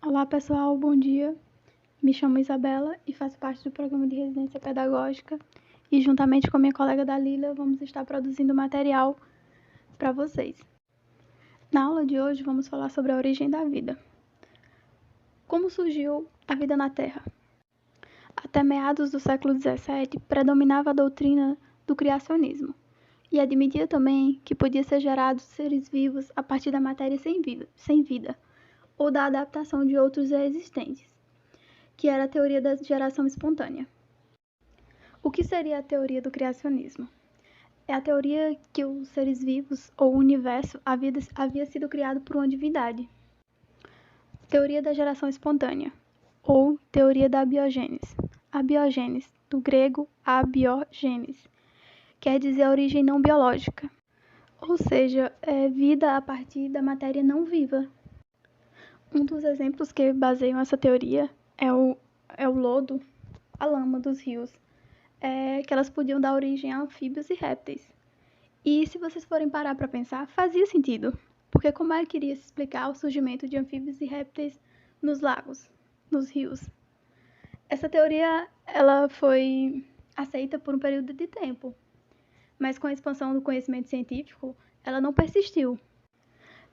Olá pessoal, bom dia. Me chamo Isabela e faço parte do programa de residência pedagógica e juntamente com a minha colega Dalila vamos estar produzindo material para vocês. Na aula de hoje vamos falar sobre a origem da vida. Como surgiu a vida na Terra? Até meados do século XVII predominava a doutrina do criacionismo e admitia também que podia ser gerados seres vivos a partir da matéria sem vida ou da adaptação de outros existentes, que era a teoria da geração espontânea. O que seria a teoria do criacionismo? É a teoria que os seres vivos ou o universo havia sido criado por uma divindade. Teoria da geração espontânea, ou teoria da abiogênese. Abiogênese, do grego abiogênese, quer dizer a origem não biológica, ou seja, é vida a partir da matéria não viva. Um dos exemplos que baseiam essa teoria é o lodo, a lama dos rios, que elas podiam dar origem a anfíbios e répteis. E se vocês forem parar para pensar, fazia sentido, porque como é que iria se explicar o surgimento de anfíbios e répteis nos lagos, nos rios? Essa teoria ela foi aceita por um período de tempo, mas com a expansão do conhecimento científico, ela não persistiu.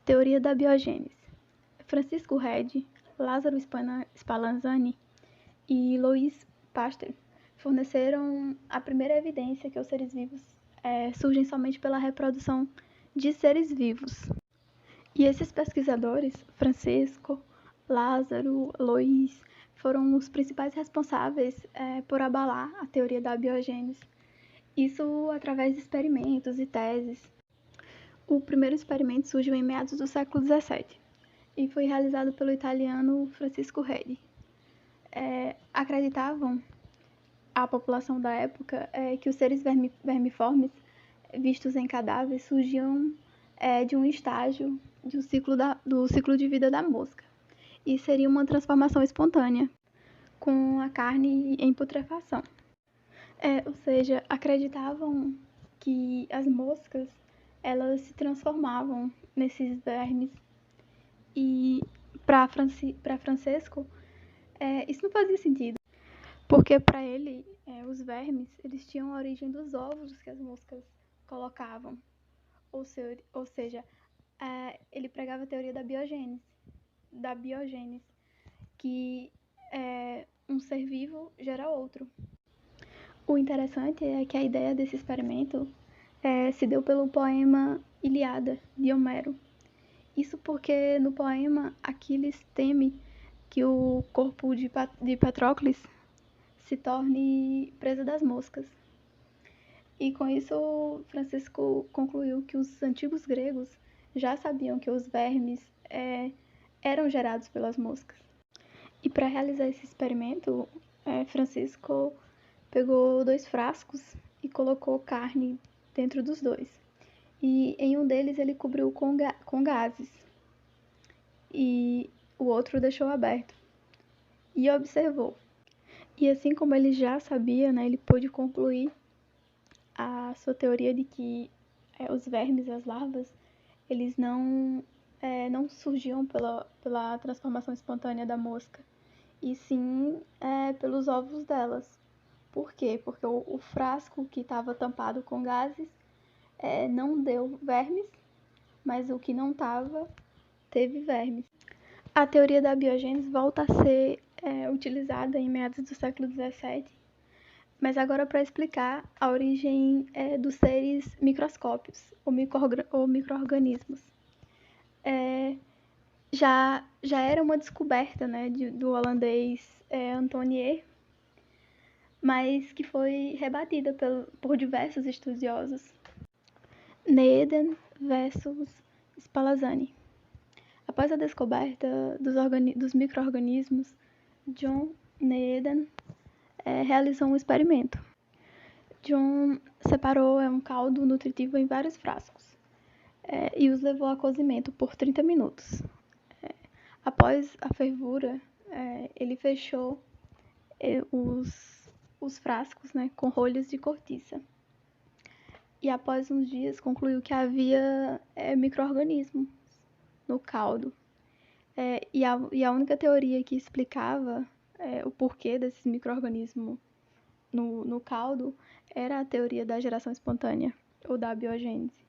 Teoria da biogênese. Francisco Redi, Lázaro Spallanzani e Louis Pasteur forneceram a primeira evidência que os seres vivos surgem somente pela reprodução de seres vivos. E esses pesquisadores, Francisco, Lázaro, Louis, foram os principais responsáveis por abalar a teoria da biogênese. Isso através de experimentos e teses. O primeiro experimento surgiu em meados do século XVII e foi realizado pelo italiano Francisco Redi. Acreditavam a população da época que os seres vermiformes vistos em cadáveres surgiam de um estágio do ciclo de vida da mosca e seria uma transformação espontânea com a carne em putrefação. Ou seja, acreditavam que as moscas elas se transformavam nesses vermes e para Francisco isso não fazia sentido, porque para ele os vermes eles tinham a origem dos ovos que as moscas colocavam, ou seja, ele pregava a teoria da biogênese, que um ser vivo gera outro. O interessante é que a ideia desse experimento se deu pelo poema Ilíada, de Homero. Isso porque no poema Aquiles teme que o corpo de Patroclus se torne presa das moscas. E com isso, Francisco concluiu que os antigos gregos já sabiam que os vermes eram gerados pelas moscas. E para realizar esse experimento, Francisco pegou 2 frascos e colocou carne dentro dos 2. E em um deles ele cobriu com gases e o outro deixou aberto. E observou. E assim como ele já sabia, ele pôde concluir a sua teoria de que os vermes, as larvas, eles não surgiam pela transformação espontânea da mosca, e sim pelos ovos delas. Por quê? Porque o frasco que estava tampado com gases não deu vermes, mas o que não estava teve vermes. A teoria da biogênese volta a ser utilizada em meados do século XVII, mas agora para explicar a origem dos seres microscópios ou micro-organismos. Já era uma descoberta do holandês Antonier, mas que foi rebatida por diversos estudiosos. Needen versus Spallanzani. Após a descoberta dos micro-organismos, John Needen realizou um experimento. John separou um caldo nutritivo em vários frascos e os levou a cozimento por 30 minutos. Após a fervura, ele fechou os frascos com rolhas de cortiça. E após uns dias concluiu que havia micro-organismos no caldo. E a única teoria que explicava o porquê desses micro-organismos no caldo era a teoria da geração espontânea, ou da biogênese.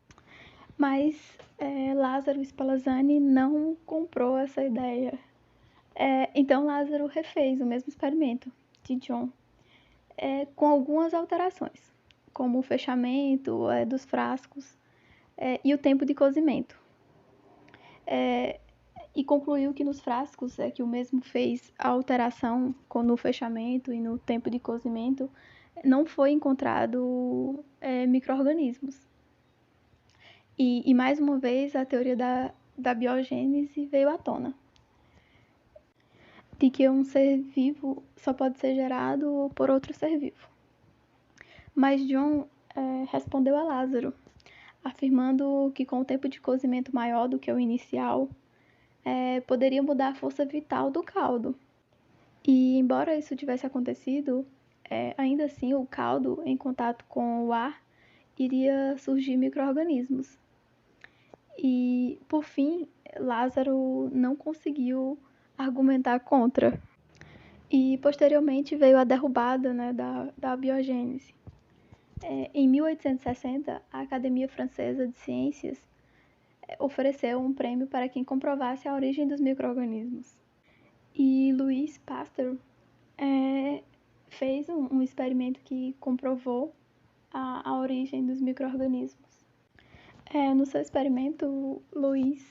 Mas Lázaro Spallanzani não comprou essa ideia. Então Lázaro refez o mesmo experimento de John, com algumas alterações, como o fechamento dos frascos e o tempo de cozimento. E concluiu que nos frascos que o mesmo fez a alteração no fechamento e no tempo de cozimento, não foi encontrado micro-organismos. E mais uma vez a teoria da biogênese veio à tona, de que um ser vivo só pode ser gerado por outro ser vivo. Mas John respondeu a Lázaro, afirmando que com o tempo de cozimento maior do que o inicial, poderia mudar a força vital do caldo. E embora isso tivesse acontecido, ainda assim o caldo, em contato com o ar, iria surgir micro-organismos. E, por fim, Lázaro não conseguiu argumentar contra. E, posteriormente, veio a derrubada, né, da biogênese. Em 1860, a Academia Francesa de Ciências ofereceu um prêmio para quem comprovasse a origem dos micro-organismos. E Louis Pasteur fez um experimento que comprovou a origem dos micro-organismos. No seu experimento, Louis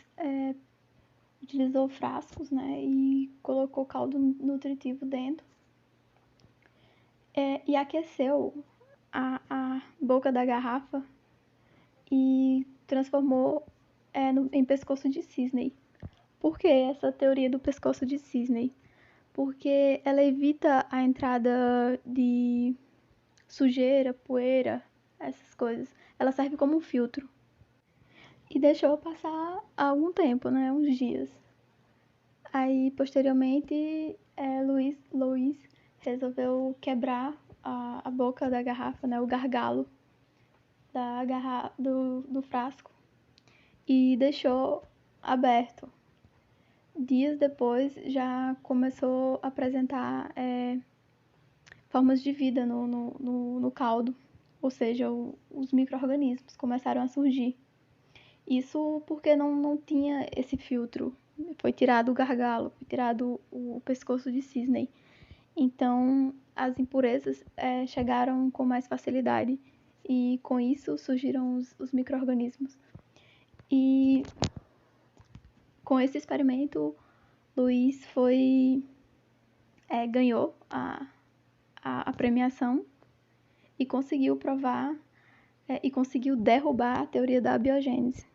utilizou frascos, né, e colocou caldo nutritivo dentro e aqueceu a boca da garrafa e transformou em pescoço de cisne. Por que essa teoria do pescoço de cisne? Porque ela evita a entrada de sujeira, poeira, essas coisas. Ela serve como um filtro. E deixou passar algum tempo, né? Uns dias. Aí, posteriormente, Louis resolveu quebrar a boca da garrafa, né? O gargalo do frasco. E deixou aberto. Dias depois, já começou a apresentar formas de vida no caldo. Ou seja, os micro-organismos começaram a surgir. Isso porque não tinha esse filtro. Foi tirado o gargalo, foi tirado o pescoço de cisne. Então, as impurezas chegaram com mais facilidade. E com isso surgiram os micro-organismos. E com esse experimento, Louis ganhou a premiação e conseguiu provar e conseguiu derrubar a teoria da biogênese.